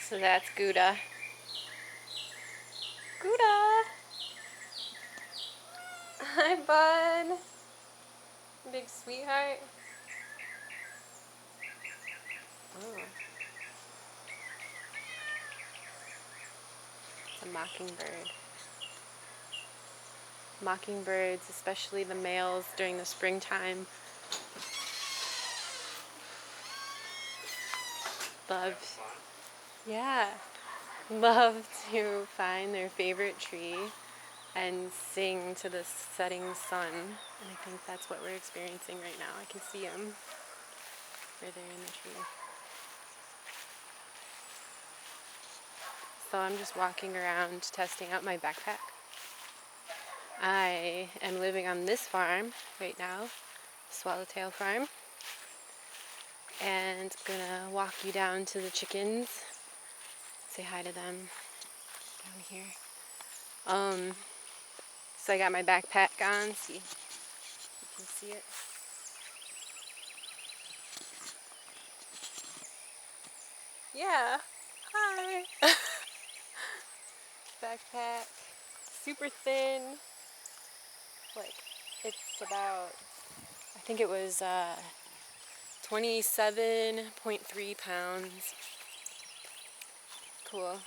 So that's Gouda. Gouda! Hi, bud. Big sweetheart. Oh. It's a mockingbird. Mockingbirds, especially the males during the springtime, love, yeah, love to find their favorite tree and sing to the setting sun. And I think that's what we're experiencing right now. I can see them where they're in the tree. So I'm just walking around testing out my backpack. I am living on this farm right now, Swallowtail Farm. And I'm gonna walk you down to the chickens, say hi to them down here. So I got my backpack on, see if you can see it. Yeah, hi. Backpack, super thin, like it's about, I think it was 27.3 pounds. Cool.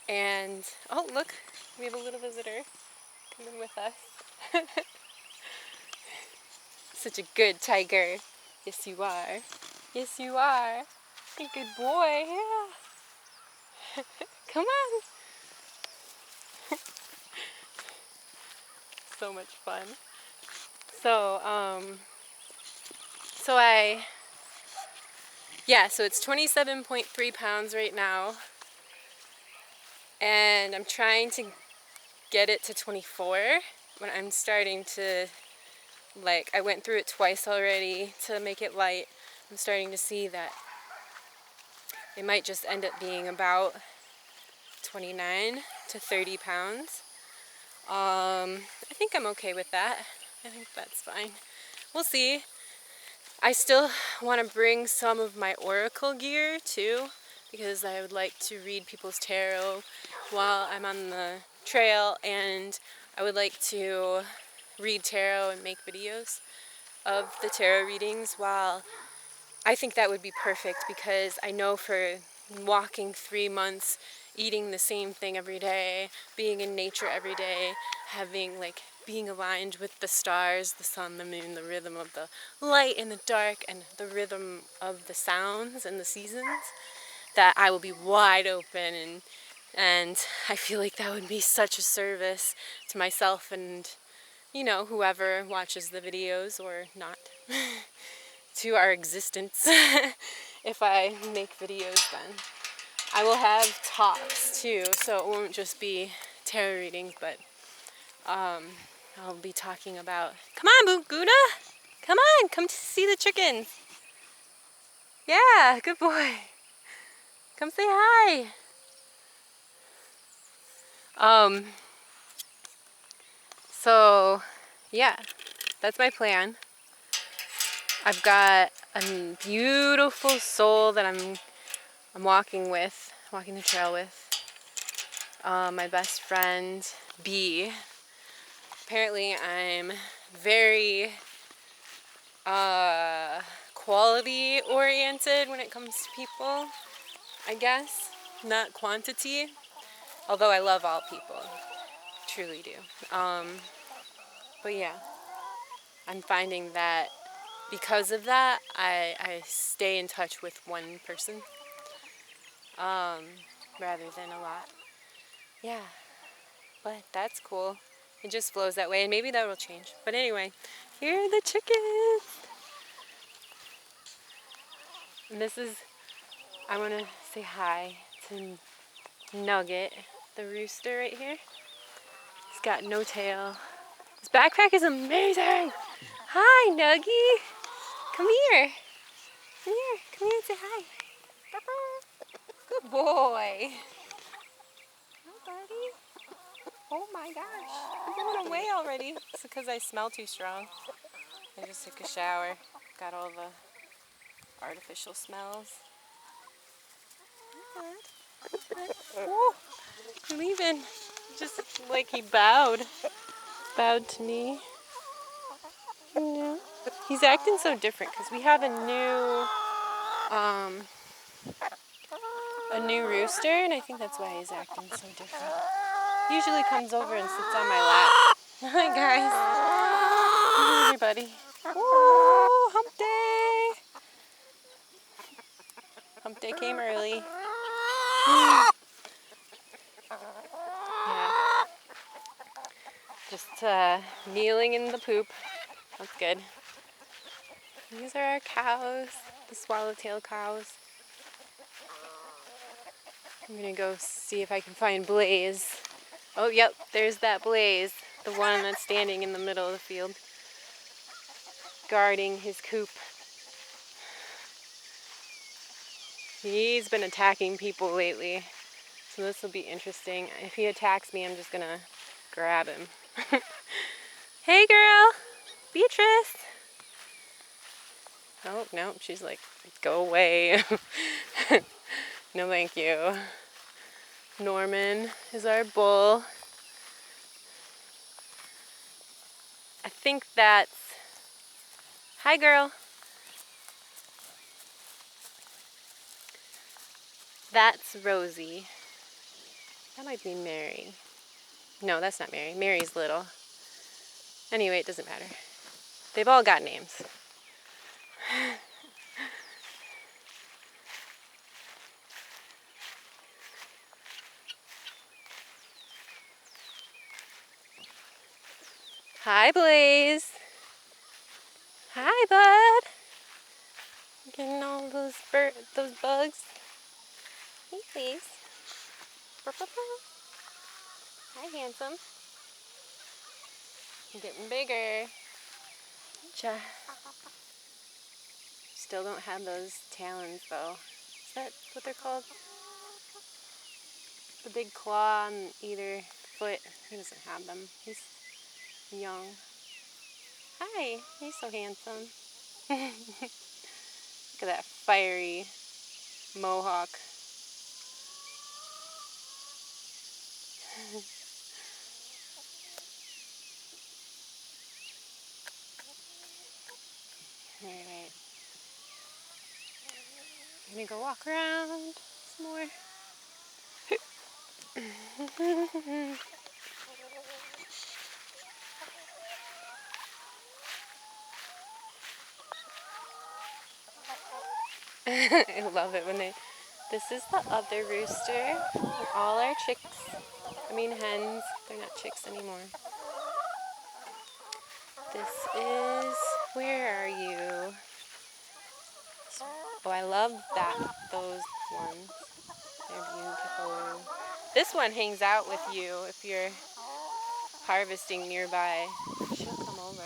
And, oh look, we have a little visitor coming with us. Such a good tiger. Yes, you are. Yes, you are. A good boy, yeah. Come on. So much fun. So, so it's 27.3 pounds right now. And I'm trying to get it to 24. When I'm starting to, like, I went through it twice already to make it light. I'm starting to see that it might just end up being about 29 to 30 pounds. I think I'm okay with that. I think that's fine. We'll see. I still want to bring some of my oracle gear too, because I would like to read people's tarot while I'm on the trail, and I would like to read tarot and make videos of the tarot readings while I think that would be perfect, because I know for walking 3 months, eating the same thing every day, being in nature every day, having being aligned with the stars, the sun, the moon, the rhythm of the light and the dark, and the rhythm of the sounds and the seasons, that I will be wide open, and I feel like that would be such a service to myself and, you know, whoever watches the videos or not. To our existence. If I make videos, then I will have talks too, so it won't just be tarot readings, but I'll be talking about, come on, Gouda, come on, come to see the chickens. Yeah, good boy. Come say hi. So yeah, that's my plan. I've got a beautiful soul that I'm walking the trail with. My best friend, B. Apparently I'm very quality oriented when it comes to people, I guess. Not quantity. Although I love all people. Truly do. But yeah. I'm finding that because of that, I stay in touch with one person. Rather than a lot. Yeah. But that's cool. It just flows that way, and maybe that will change. But anyway, here are the chickens. And this is, I want to say hi to Nugget, the rooster right here. He's got no tail. This backpack is amazing. Hi, Nuggie. Come here. Come here. Come here and say hi. Good boy. Hi, buddy. Oh my gosh. He's going away already. It's because I smell too strong. I just took a shower. Got all the artificial smells. Good. Oh, you're leaving. Just like he bowed to me. Yeah. He's acting so different because we have a new rooster, and I think that's why he's acting so different. He usually comes over and sits on my lap. Hi guys. Hi everybody. Woo, hump day. Hump day came early. Yeah. Just kneeling in the poop. That's good. These are our cows, the swallowtail cows. I'm gonna go see if I can find Blaze. Oh, yep, there's that Blaze, the one that's standing in the middle of the field, guarding his coop. He's been attacking people lately, so this will be interesting. If he attacks me, I'm just gonna grab him. Hey girl, Beatrice. Oh, no, she's like, go away. No, thank you. Norman is our bull. I think that's... Hi, girl. That's Rosie. That might be Mary. No, that's not Mary. Mary's little. Anyway, it doesn't matter. They've all got names. Hi, Blaze. Hi, bud. Getting all those bugs. Hey, please. Hi, handsome. You're getting bigger. Cha. Still don't have those talons, though. Is that what they're called? The big claw on either foot. He doesn't have them. He's young. Hi. He's so handsome. Look at that fiery mohawk. Alright. I'm gonna go walk around some more. I love it when this is the other rooster. And all our chicks, hens, they're not chicks anymore. This is, where are you? Oh, I love those ones. They're beautiful. This one hangs out with you if you're harvesting nearby. She'll come over.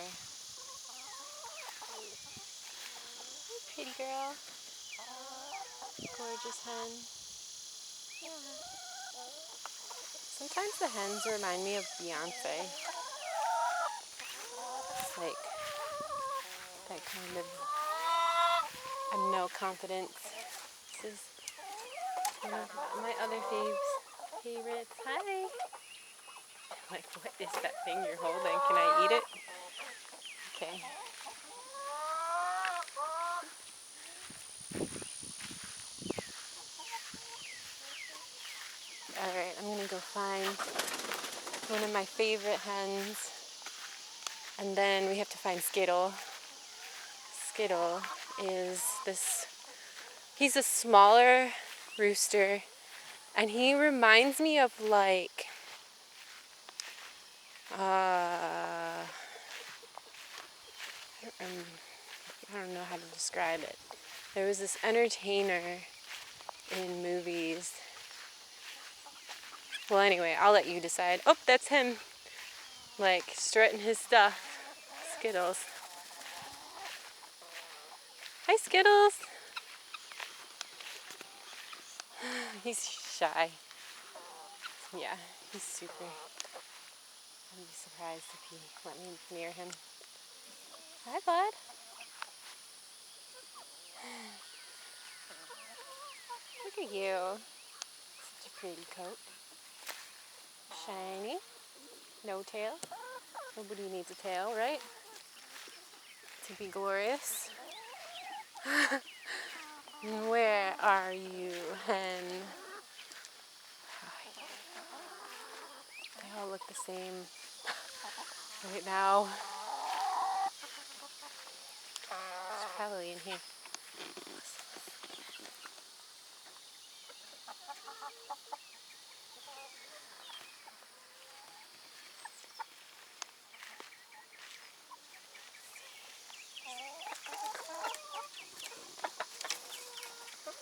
Pretty girl. Gorgeous hen. Yeah. Sometimes the hens remind me of Beyonce. It's like that kind of no confidence. This is one of my other favorites. Hi. Like, what is that thing you're holding? Can I eat it? Okay. Alright, I'm gonna go find one of my favorite hens. And then we have to find Skittle. Skittle is he's a smaller rooster. And he reminds me of like, I don't know how to describe it. There was this entertainer in movies. Well, anyway, I'll let you decide. Oh, that's him. Like, strutting his stuff. Skittles. Hi, Skittles. He's shy. Yeah, he's super. I'd be surprised if he let me near him. Hi, bud. Look at you. pretty coat. Shiny. No tail. Nobody needs a tail, right? To be glorious. Where are you, hen? They all look the same right now. It's probably in here.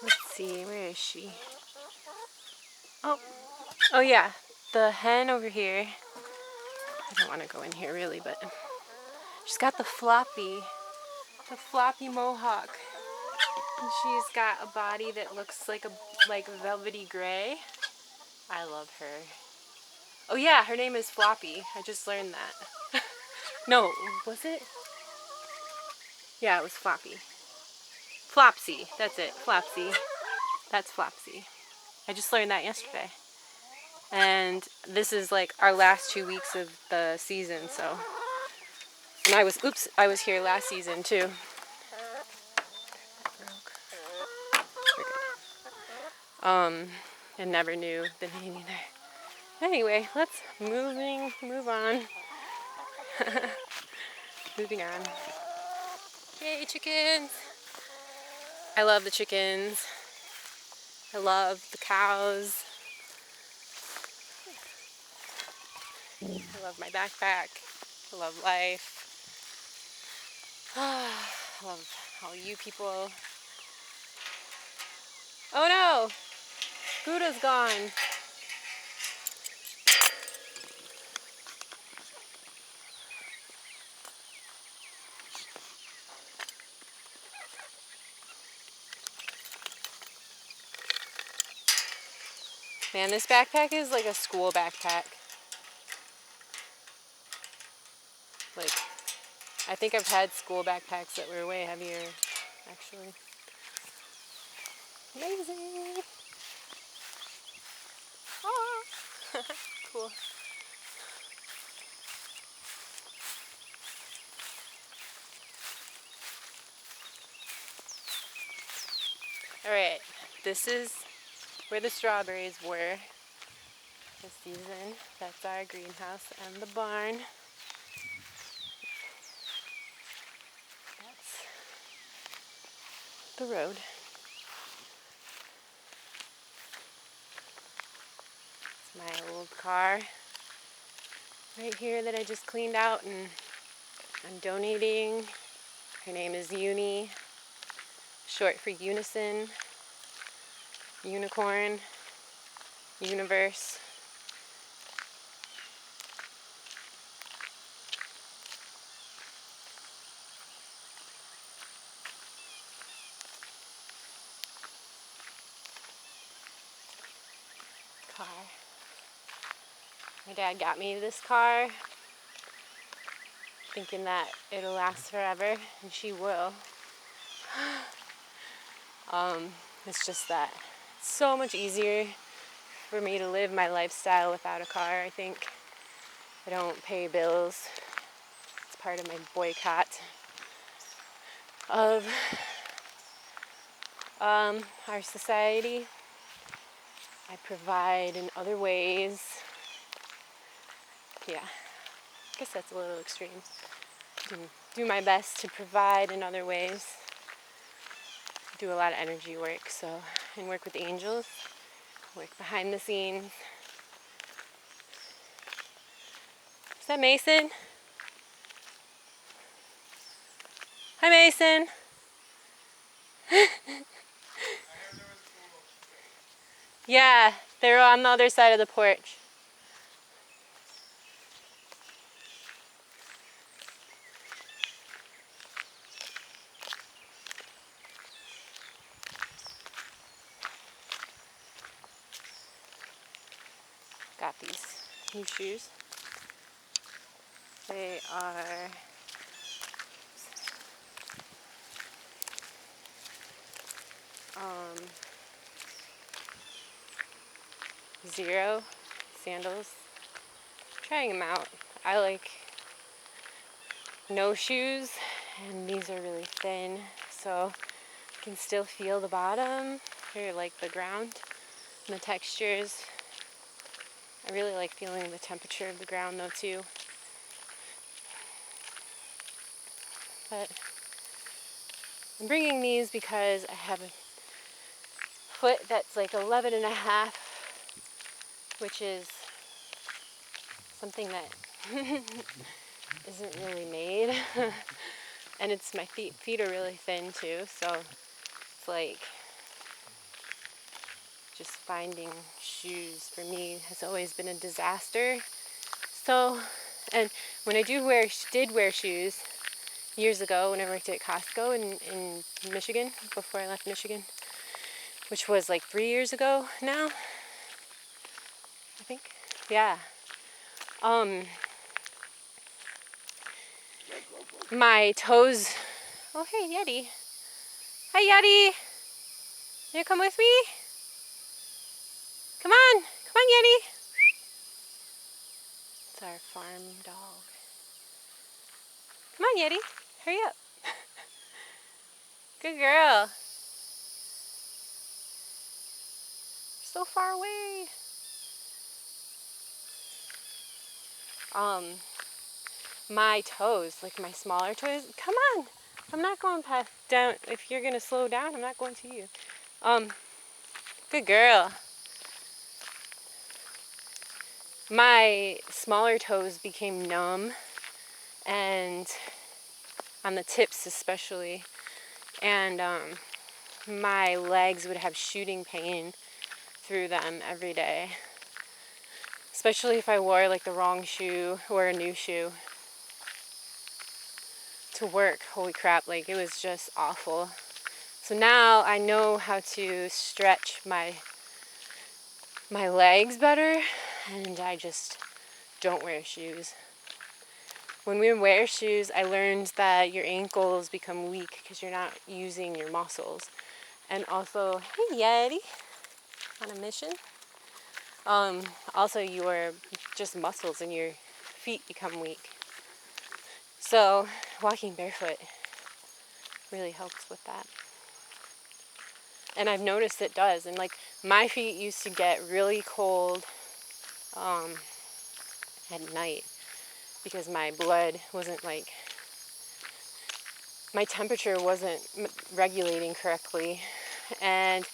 Let's see, where is she? Oh yeah, the hen over here. I don't want to go in here really, but she's got the floppy mohawk. And she's got a body that looks like velvety gray. I love her. Oh yeah, her name is Floppy. I just learned that. No, was it? Yeah, it was Floppy. Flopsy, that's it, Flopsy. That's Flopsy. I just learned that yesterday. And this is like our last 2 weeks of the season, so. And I was here last season too. And never knew the name either. Anyway, let's move on. Moving on. Yay, chickens! I love the chickens. I love the cows. I love my backpack. I love life. I love all you people. Oh no! Gouda's gone. Man, this backpack is like a school backpack. Like, I think I've had school backpacks that were way heavier, actually. Amazing! Ah. Cool. Alright, this is where the strawberries were this season. That's our greenhouse and the barn. That's the road. It's my old car right here that I just cleaned out and I'm donating. Her name is Uni, short for Unison, Unicorn, Universe. Car. My dad got me this car thinking that it'll last forever, and she will. It's just that it's so much easier for me to live my lifestyle without a car, I think. I don't pay bills. It's part of my boycott of our society. I provide in other ways. Yeah, I guess that's a little extreme. Do my best to provide in other ways. Do a lot of energy work, and work with angels, work behind the scenes. Is that Mason? Hi, Mason. Yeah, they're on the other side of the porch. Got these new shoes. They are Zero sandals. Trying them out. I like no shoes, and these are really thin, so you can still feel the bottom or like the ground and the textures. I really like feeling the temperature of the ground though too. But I'm bringing these because I have a foot that's like 11 and a half, which is something that isn't really made. And it's my feet are really thin too, so it's like just finding shoes for me has always been a disaster. So, and when I did wear shoes years ago when I worked at Costco in Michigan, before I left Michigan, which was like 3 years ago now, I think. Yeah. My toes. Oh, hey, Yeti. Hi, Yeti. You come with me? Come on. Come on, Yeti. It's our farm dog. Come on, Yeti. Hurry up. Good girl. So far away. My toes, like my smaller toes. Come on. I'm not going past down. If you're gonna slow down, I'm not going to you. Good girl. My smaller toes became numb, and on the tips especially, and my legs would have shooting pain through them every day, especially if I wore like the wrong shoe or a new shoe to work. Holy crap, like it was just awful. So now I know how to stretch my legs better, and I just don't wear shoes. When we wear shoes, I learned that your ankles become weak because you're not using your muscles. And also, hey Yeti, on a mission. Also, your just muscles in your feet become weak. So walking barefoot really helps with that. And I've noticed it does. And like my feet used to get really cold at night because my blood wasn't like, my temperature wasn't regulating correctly. And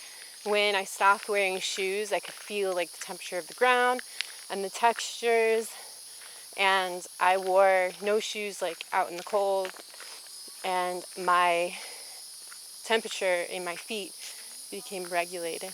when I stopped wearing shoes, I could feel like the temperature of the ground and the textures. And I wore no shoes like out in the cold, and my temperature in my feet became regulated.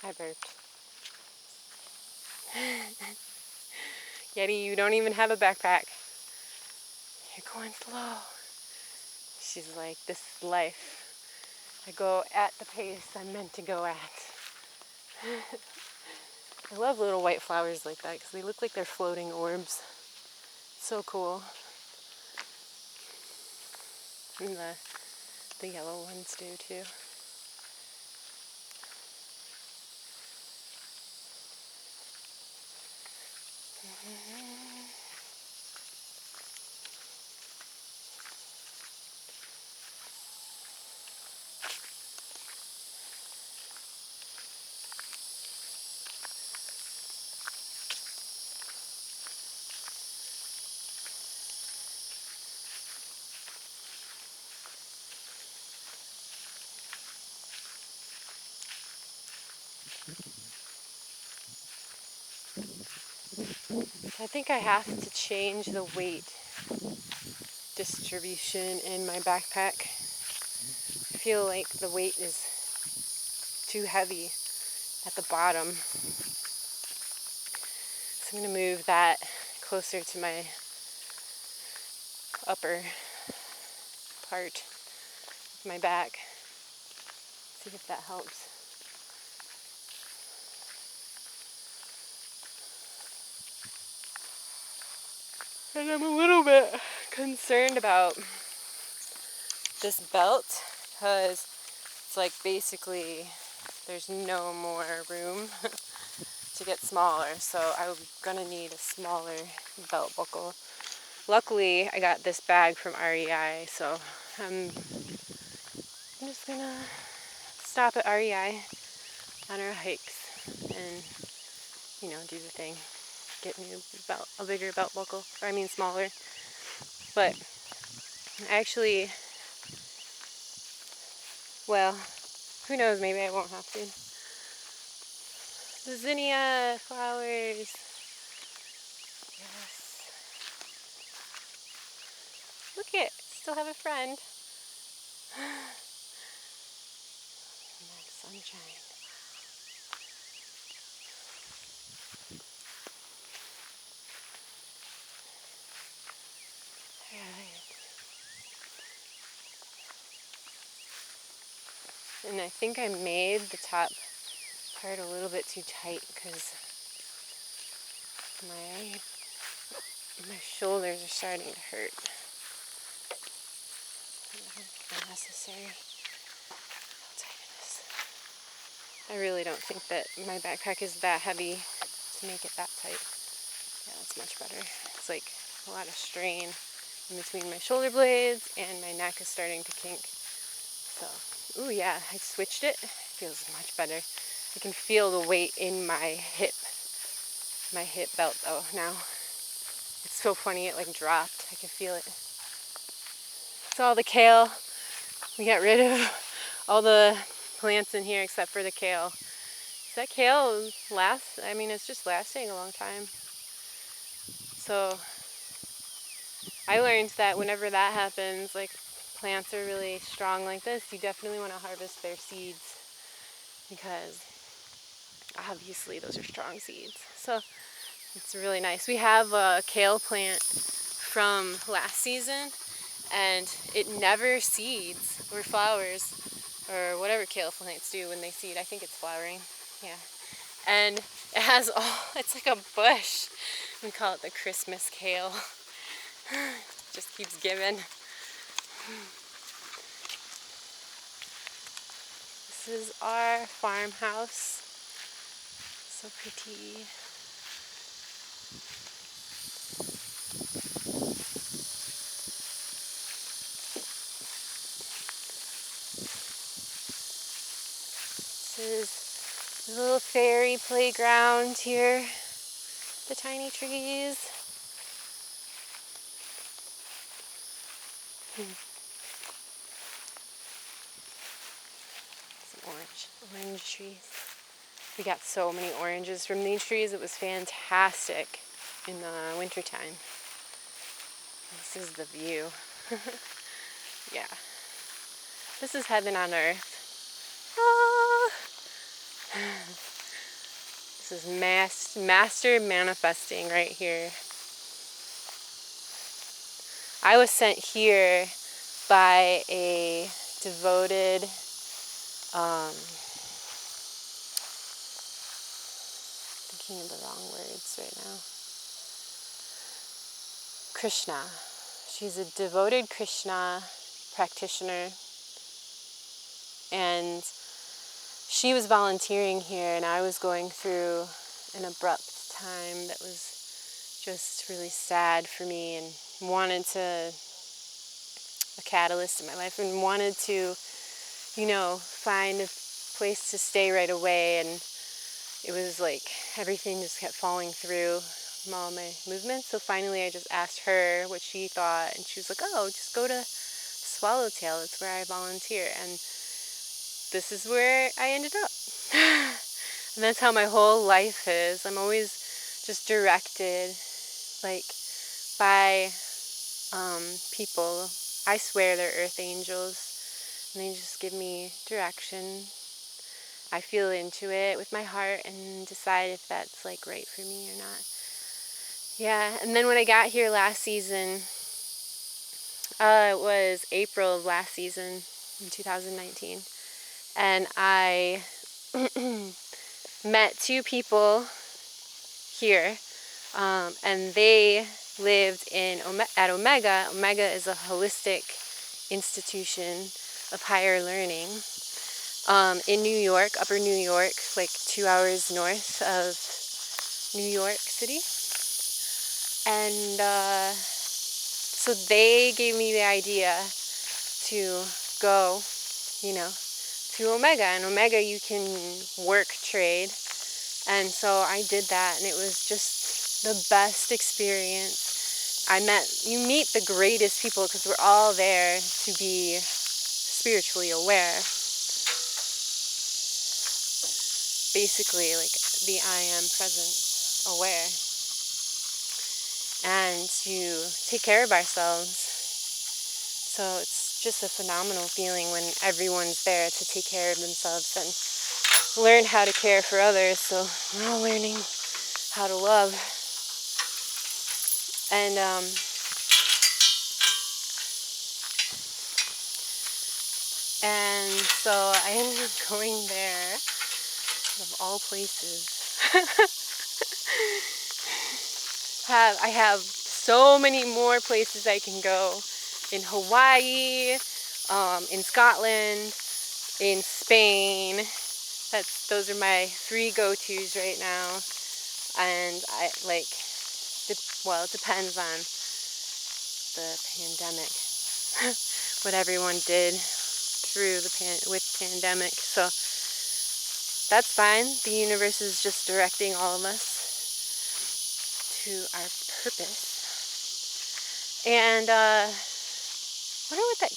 I burped. Yeti, you don't even have a backpack. You're going slow. She's like, this is life. I go at the pace I'm meant to go at. I love little white flowers like that because they look like they're floating orbs. So cool. And the yellow ones do too. I think I have to change the weight distribution in my backpack. I feel like the weight is too heavy at the bottom. So I'm going to move that closer to my upper part of my back. See if that helps. And I'm a little bit concerned about this belt because it's like basically there's no more room to get smaller, so I'm gonna need a smaller belt buckle. Luckily, I got this bag from REI, so I'm just gonna stop at REI on our hikes and, do the thing. Get me a bigger belt buckle, smaller. But actually, well, who knows, maybe I won't have to. The zinnia flowers. Yes. Look it, still have a friend. And that sunshine. And I think I made the top part a little bit too tight because my shoulders are starting to hurt. Unnecessary. How tight it is. I really don't think that my backpack is that heavy to make it that tight. Yeah, that's much better. It's like a lot of strain in between my shoulder blades and my neck is starting to kink. So, ooh yeah, I switched it. It feels much better. I can feel the weight in my hip belt though now. It's so funny, it like dropped. I can feel it. It's all the kale. We got rid of all the plants in here except for the kale. That kale it's just lasting a long time. So I learned that whenever that happens, like plants are really strong like this, you definitely want to harvest their seeds because obviously those are strong seeds. So it's really nice. We have a kale plant from last season and it never seeds or flowers or whatever kale plants do when they seed. I think it's flowering. Yeah. And it has it's like a bush. We call it the Christmas kale. Just keeps giving. This is our farmhouse. So pretty. This is a little fairy playground here. The tiny trees. Some orange trees. We got so many oranges from these trees. It was fantastic in the wintertime. This is the view. Yeah. This is heaven on earth. Ah. This is master manifesting right here. I was sent here by a devoted thinking of the wrong words right now. Krishna. She's a devoted Krishna practitioner, and she was volunteering here, and I was going through an abrupt time that was just really sad for me, and wanted a catalyst in my life, and wanted to, find a place to stay right away. And it was like everything just kept falling through all my movements. So finally I just asked her what she thought, and she was like, oh, just go to Swallowtail, it's where I volunteer. And this is where I ended up. And that's how my whole life is. I'm always just directed, like, by people. I swear they're earth angels, and they just give me direction. I feel into it with my heart and decide if that's like right for me or not. Yeah, and then when I got here last season, it was April of last season in 2019, and I met two people here, and they lived at Omega. Omega is a holistic institution of higher learning in New York, upper New York, like 2 hours north of New York City. And so they gave me the idea to go, to Omega. And Omega, you can work trade. And so I did that, and it was just the best experience. You meet the greatest people because we're all there to be spiritually aware. Basically, like the I am presence aware. And to take care of ourselves. So it's just a phenomenal feeling when everyone's there to take care of themselves and learn how to care for others. So we're all learning how to love. And so I ended up going there, of all places. I have so many more places I can go. In Hawaii, in Scotland, in Spain. Those are my 3 go-tos right now. And it depends on the pandemic, what everyone did with pandemic. So that's fine. The universe is just directing all of us to our purpose. And I wonder what that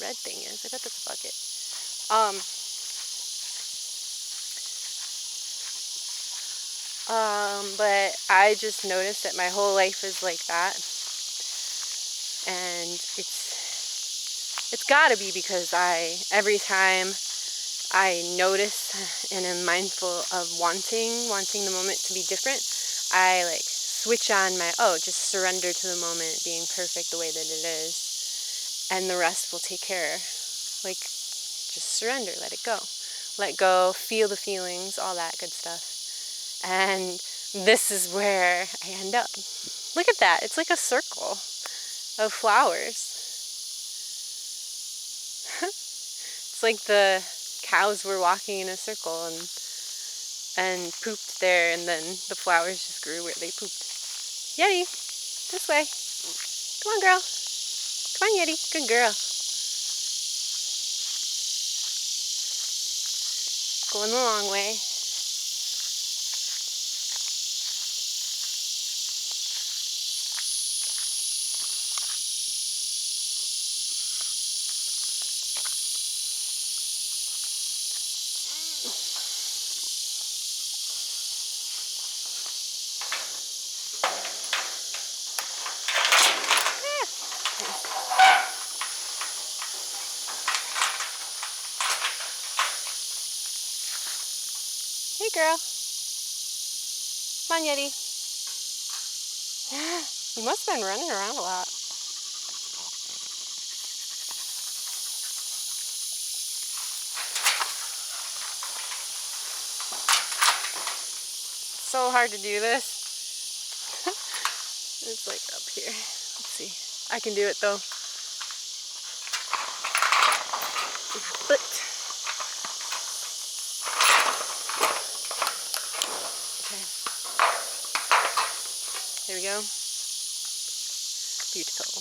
red thing is. I bet that's a bucket. But I just noticed that my whole life is like that. And it's gotta be because every time I notice and am mindful of wanting the moment to be different, I switch on just surrender to the moment being perfect the way that it is, and the rest will take care. Just surrender, let it go, feel the feelings, all that good stuff. And this is where I end up. Look at that, it's like a circle of flowers. It's like the cows were walking in a circle and pooped there, and then the flowers just grew where they pooped. Yeti, this way. Come on, girl. Come on, Yeti. Good girl. Going the long way. Hey, girl. Come on, Yeti. You must have been running around a lot. So hard to do this. It's up here. Let's see. I can do it though. Foot. Okay. There we go. Beautiful.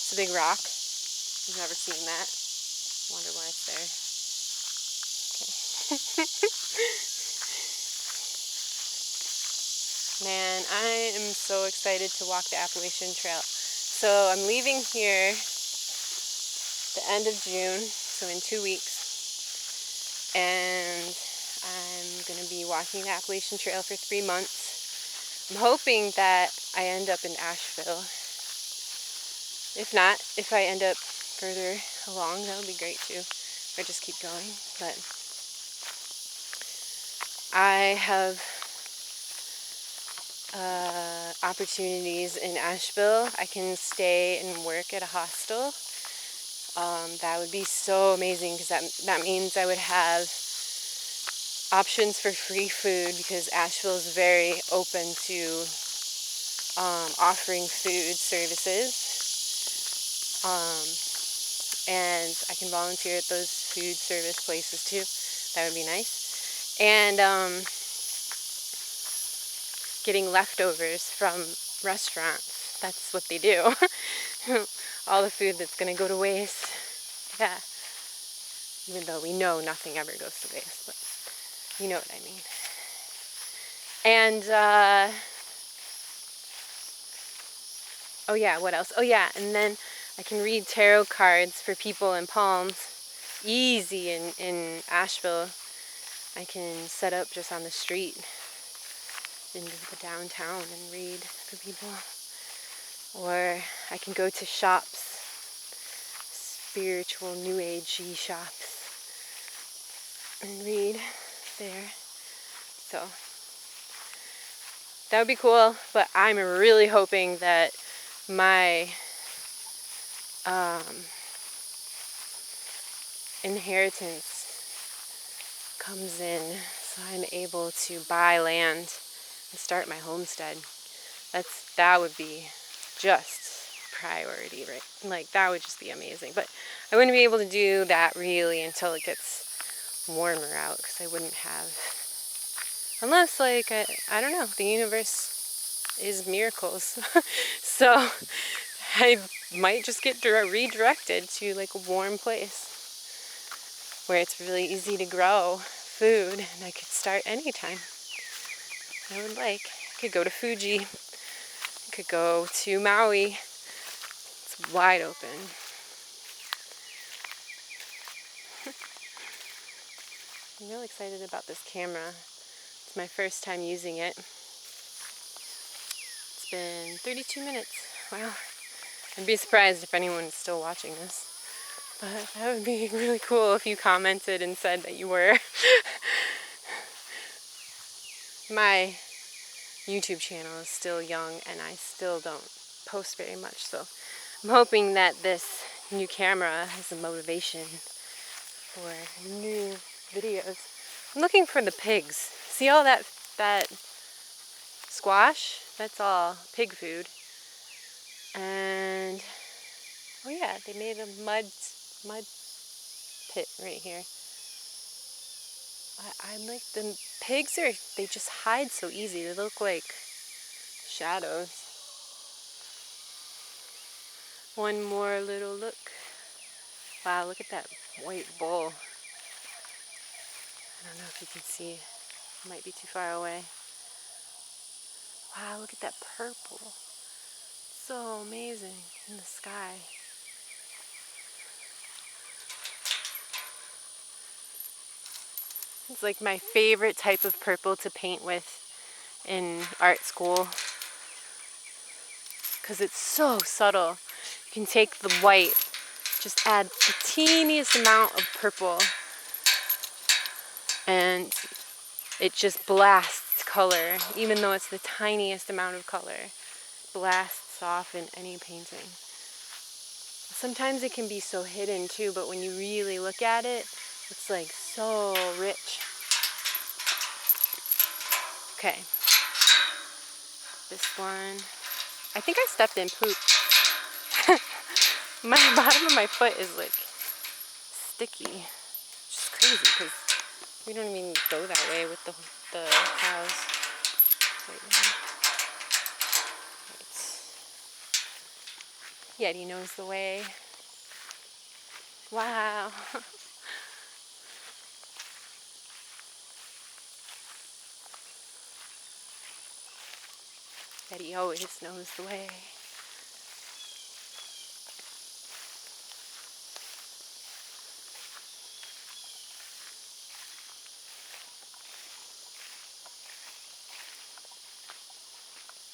It's a big rock. I've never seen that. Wonder why it's there. Man, I am so excited to walk the Appalachian Trail. So I'm leaving here the end of June, so in 2 weeks. And going to be walking the Appalachian Trail for 3 months. I'm hoping that I end up in Asheville. If not, if I end up further along, that would be great too. Or just keep going. But I have opportunities in Asheville. I can stay and work at a hostel. That would be so amazing, because that means I would have options for free food, because Asheville is very open to offering food services. And I can volunteer at those food service places too. That would be nice. And getting leftovers from restaurants. That's what they do. All the food that's going to go to waste. Yeah. Even though we know nothing ever goes to waste. But you know what I mean. And, oh yeah, what else? Oh yeah, and then I can read tarot cards for people in Palms. Easy in Asheville. I can set up just on the street into the downtown and read for people. Or I can go to shops, spiritual new agey shops, and read there. So that would be cool, but I'm really hoping that my inheritance comes in so I'm able to buy land and start my homestead. That would be just priority, right? Like, that would just be amazing. But I wouldn't be able to do that really until it gets warmer out, because I wouldn't have, unless, like, I don't know, the universe is miracles. So I might just get redirected to like a warm place where it's really easy to grow food, and I could start anytime I would like. I could go to Fuji, I could go to Maui. It's wide open. I'm really excited about this camera. It's my first time using it. It's been 32 minutes. Wow. I'd be surprised if anyone is still watching this. But that would be really cool if you commented and said that you were. My YouTube channel is still young and I still don't post very much, so I'm hoping that this new camera has a motivation for new videos. I'm looking for the pigs. See all that squash? That's all pig food. And oh yeah, they made a mud pit right here. I'm like, the pigs they just hide so easy. They look like shadows. One more little look. Wow, look at that white bull. I don't know if you can see. It might be too far away. Wow, look at that purple. So amazing in the sky. It's like my favorite type of purple to paint with in art school, because it's so subtle. You can take the white, just add the teeniest amount of purple, and it just blasts color, even though it's the tiniest amount of color. Blasts off in any painting. Sometimes it can be so hidden too, but when you really look at it, it's like so rich. Okay. This one. I think I stepped in poop. My bottom of my foot is like sticky. Which is crazy because we don't even go that way with the cows. Right. Yeti knows the way. Wow. Yeti always knows the way.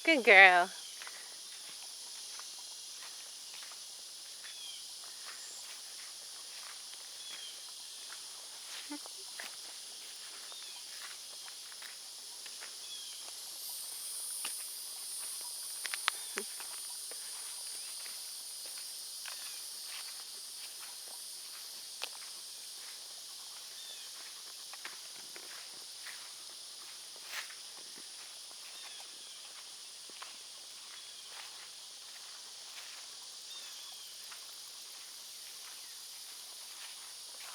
Good girl.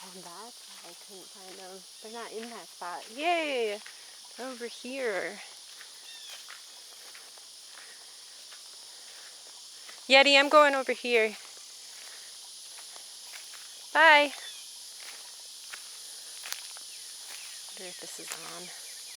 Oh, that's why I couldn't find them. They're not in that spot. Yay! They're over here. Yeti, I'm going over here. Bye. I wonder if this is on.